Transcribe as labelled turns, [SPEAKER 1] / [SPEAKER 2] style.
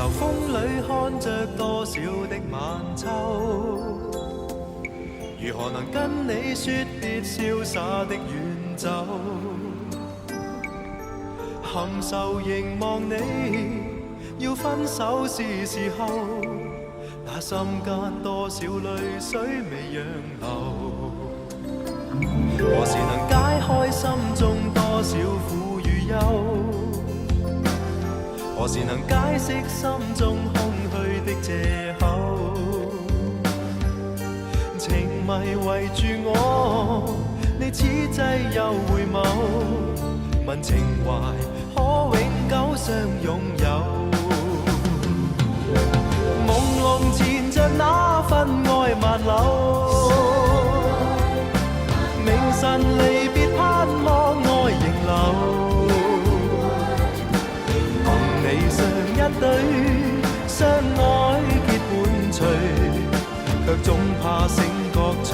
[SPEAKER 1] 流風裏看着多少的晚秋，如何能跟你說別瀟灑的遠走？含愁凝望你，要分手是時候，那心間多少淚水未讓流？何時能解開心中多少苦與憂？何時能解釋心中空虛的藉口？情迷圍住我，你此際又回眸，問情懷可永久相擁有？朦朧纏着那份愛萬縷，明晨離別盼望愛仍留。一對相愛結伴隨，卻總怕醒覺催。